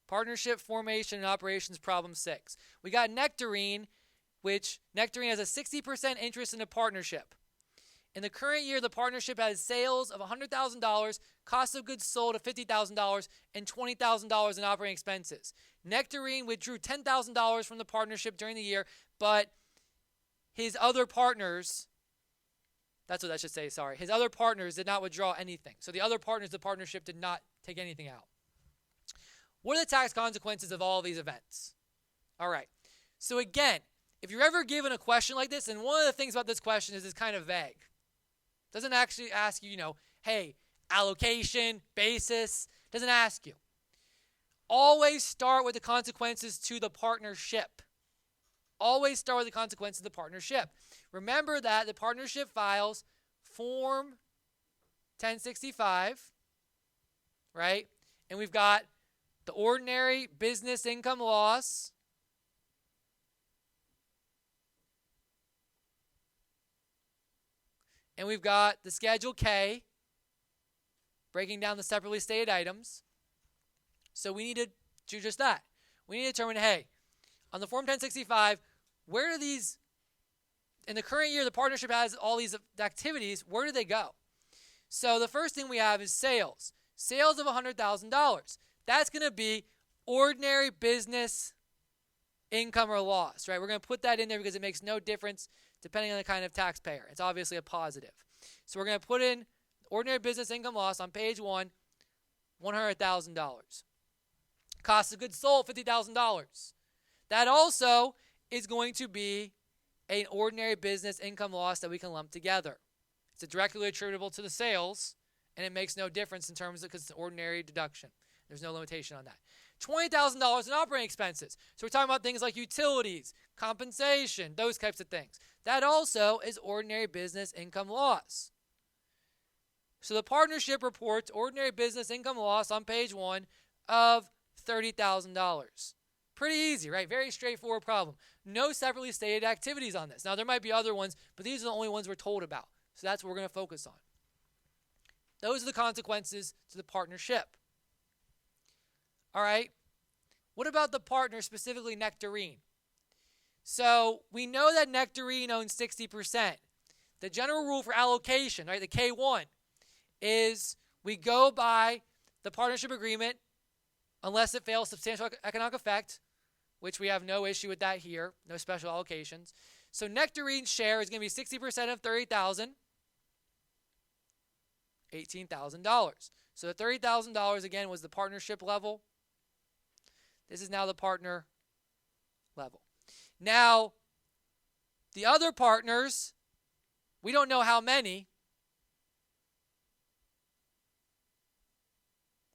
Partnership formation and operations problem 6. We got Nectarine, which Nectarine has a 60% interest in the partnership. In the current year, the partnership has sales of $100,000, cost of goods sold of $50,000, and $20,000 in operating expenses. Nectarine withdrew $10,000 from the partnership during the year, but his other partners, that's what I should say, sorry. His other partners did not withdraw anything. So the other partners of the partnership did not take anything out. What are the tax consequences of all these events? All right. So again, if you're ever given a question like this, and one of the things about this question is it's kind of vague. It doesn't actually ask you, hey, allocation, basis. It doesn't ask you. Always start with the consequences to the partnership. Always start with the consequences of the partnership. Remember that the partnership files Form 1065, right? And we've got the ordinary business income loss, and we've got the Schedule K, breaking down the separately stated items. So we need to do just that. We need to determine, hey, on the Form 1065, where do these, in the current year, the partnership has all these activities, where do they go? So the first thing we have is sales. Sales of $100,000. That's going to be ordinary business income or loss, right? We're going to put that in there because it makes no difference depending on the kind of taxpayer. It's obviously a positive. So we're going to put in ordinary business income loss on page 1, $100,000. Cost of goods sold, $50,000. That also is going to be an ordinary business income loss that we can lump together. It's directly attributable to the sales, and it makes no difference in terms of, because it's an ordinary deduction. There's no limitation on that. $20,000 in operating expenses. So we're talking about things like utilities, compensation, those types of things. That also is ordinary business income loss. So the partnership reports ordinary business income loss on page 1 of $30,000. Pretty easy, right? Very straightforward problem. No separately stated activities on this. Now, there might be other ones, but these are the only ones we're told about. So that's what we're going to focus on. Those are the consequences to the partnership. All right. What about the partner, specifically Nectarine? So we know that Nectarine owns 60%. The general rule for allocation, right, the K1, is we go by the partnership agreement unless it fails substantial economic effect, which we have no issue with that here, no special allocations. So Nectarine's share is going to be 60% of $30,000, $18,000. So the $30,000, again, was the partnership level. This is now the partner level. Now, the other partners, we don't know how many.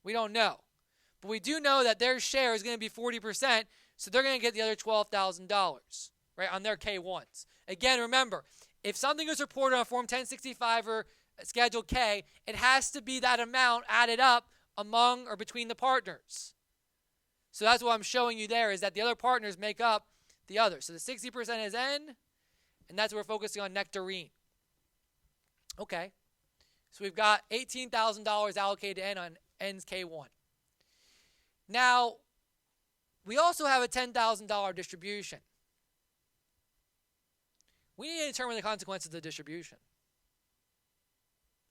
We don't know. But we do know that their share is going to be 40%, so they're going to get the other $12,000, right, on their K1s. Again, remember, if something is reported on Form 1065 or Schedule K, it has to be that amount added up among or between the partners. So that's what I'm showing you there, is that the other partners make up the others. So the 60% is N, and that's what we're focusing on, Nectarine. Okay. So we've got $18,000 allocated to N on N's K1. Now, we also have a $10,000 distribution. We need to determine the consequences of the distribution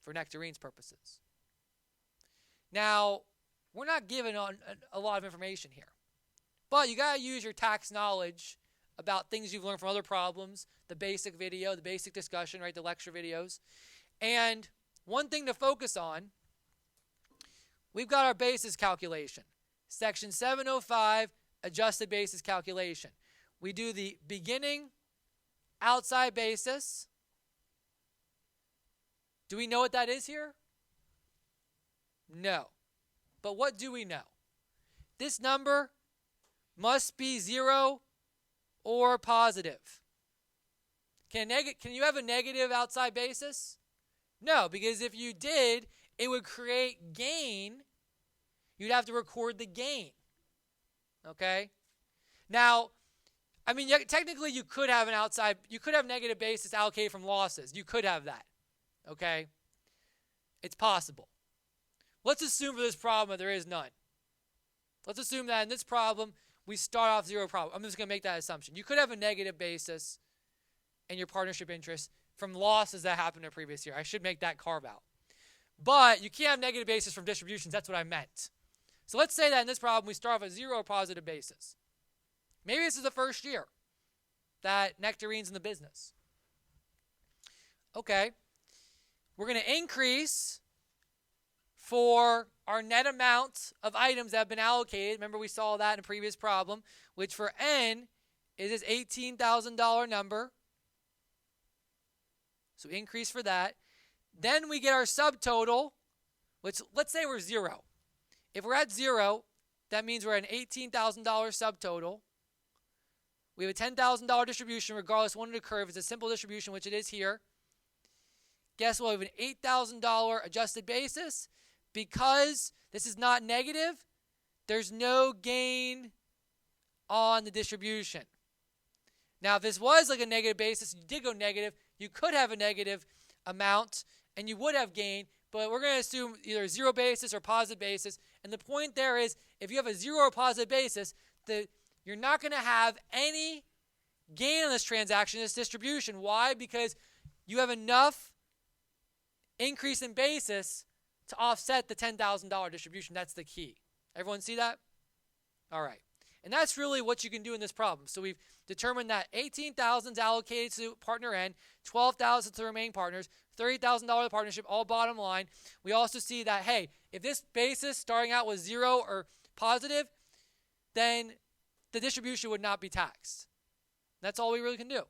for Nectarine's purposes. Now, we're not given a lot of information here, but you got to use your tax knowledge about things you've learned from other problems, the basic video, the basic discussion, right, the lecture videos. And one thing to focus on, we've got our basis calculation. Section 705, adjusted basis calculation. We do the beginning outside basis. Do we know what that is here? No. But what do we know? This number must be 0 or positive. Can you have a negative outside basis? No, because if you did, it would create gain. You'd have to record the gain. Okay? Now, I mean, technically you could have negative basis allocated from losses. You could have that. Okay? It's possible. Let's assume for this problem that there is none. Let's assume that in this problem, we start off zero problem. I'm just going to make that assumption. You could have a negative basis in your partnership interest from losses that happened in a previous year. I should make that carve out. But you can't have negative basis from distributions. That's what I meant. So let's say that in this problem, we start off with zero positive basis. Maybe this is the first year that Nectarine's in the business. Okay. We're going to increase for our net amount of items that have been allocated. Remember, we saw that in a previous problem, which for N is this $18,000 number. So increase for that. Then we get our subtotal, which let's say we're 0. If we're at 0, that means we're at an $18,000 subtotal. We have a $10,000 distribution, regardless one of the curve. It's a simple distribution, which it is here. Guess what? We have an $8,000 adjusted basis. Because this is not negative, there's no gain on the distribution. Now, if this was like a negative basis, you did go negative, you could have a negative amount, and you would have gain, but we're going to assume either zero basis or positive basis. And the point there is, if you have a zero or positive basis, you're not going to have any gain on this transaction, this distribution. Why? Because you have enough increase in basis to offset the $10,000 distribution. That's the key. Everyone see that? All right. And that's really what you can do in this problem. So we've determined that $18,000 is allocated to partner N, $12,000 to the remaining partners, $30,000 partnership, all bottom line. We also see that, hey, if this basis starting out was 0 or positive, then the distribution would not be taxed. That's all we really can do.